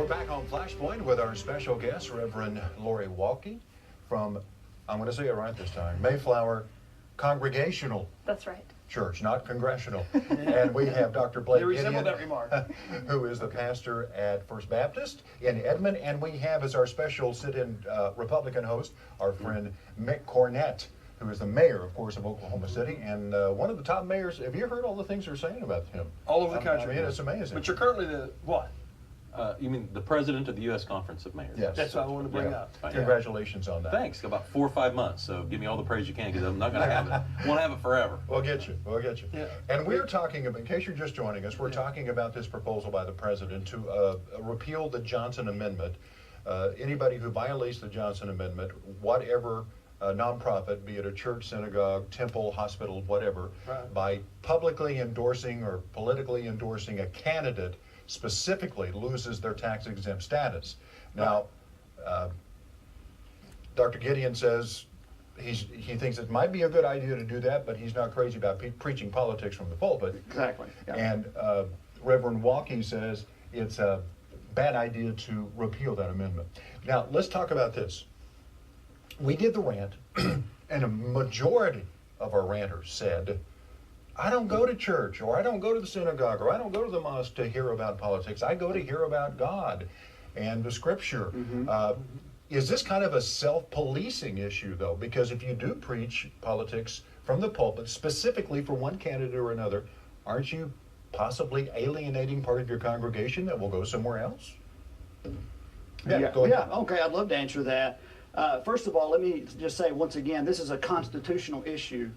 We're back on Flashpoint with our special guest, Reverend Lori Walke from, I'm going to say it right this time, Mayflower Congregational That's right. Church, not congressional. And we have Dr. Blake They resemble Gideon, that remark. who is the pastor at First Baptist in Edmond. And we have as our special sit-in Republican host, our friend Mick Cornett, who is the mayor, of course, of Oklahoma City, and one of the top mayors. Have you heard all the things they're saying about him? All over the I country. mean, it's amazing. But you're currently the what? You mean the president of the U.S. Conference of Mayors? Yes. That's what I wanted to bring Yeah. up. Congratulations on that. Thanks. About 4 or 5 months, so give me all the praise you can, because I'm not going to have it. Won't have it forever. We'll get you. We'll get you. Yeah. And we're talking about, in case you're just joining us, we're talking about this proposal by the president to repeal the Johnson Amendment. Anybody who violates the Johnson Amendment, whatever nonprofit, be it a church, synagogue, temple, hospital, whatever, Right. by publicly endorsing or politically endorsing a candidate, specifically loses their tax exempt status. Now, Dr. Gideon says he thinks it might be a good idea to do that, but he's not crazy about preaching politics from the pulpit. Exactly. Yeah. And Reverend Walke says it's a bad idea to repeal that amendment. Now, let's talk about this. We did the rant, and a majority of our ranters said, I don't go to church, or I don't go to the synagogue, or I don't go to the mosque to hear about politics. I go to hear about God and the scripture. Is this kind of a self-policing issue, though? Because if you do preach politics from the pulpit, specifically for one candidate or another, aren't you possibly alienating part of your congregation that will go somewhere else? Go ahead. Okay, I'd love to answer that. First of all, let me just say once again, this is a constitutional issue.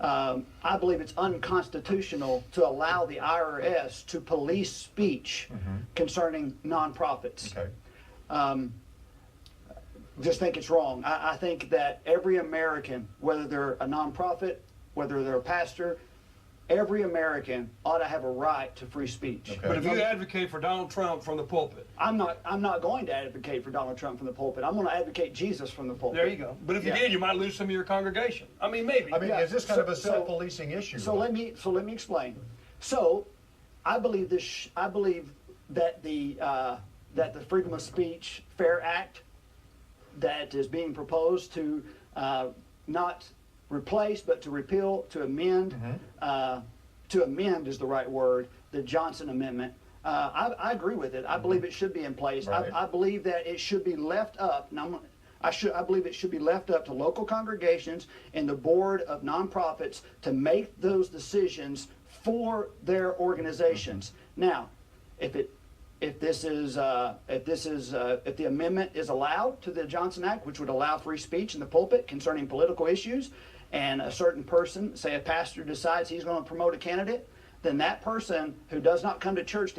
I believe it's unconstitutional to allow the IRS to police speech concerning nonprofits. Okay. Just think it's wrong. I think that every American, whether they're a nonprofit, whether they're a pastor, every American ought to have a right to free speech. Okay. But if you advocate for Donald Trump from the pulpit, I'm not going to advocate for Donald Trump from the pulpit. I'm going to advocate Jesus from the pulpit. there you go. But if you Yeah. did, you might lose some of your congregation. I mean, maybe. I mean, Yeah, is this kind of a so- self-policing issue? So though? let me explain. So I believe this. I believe that the Freedom of Speech Fair Act that is being proposed to not replace but to repeal, to amend. To amend is the right word. The Johnson Amendment. I agree with it. I believe it should be in place. Right. I believe that it should be left up. Now, I believe it should be left up to local congregations and the board of nonprofits to make those decisions for their organizations. Now, if the amendment is allowed to the Johnson Act, which would allow free speech in the pulpit concerning political issues, and a certain person, say a pastor, decides he's going to promote a candidate, then that person who does not come to church to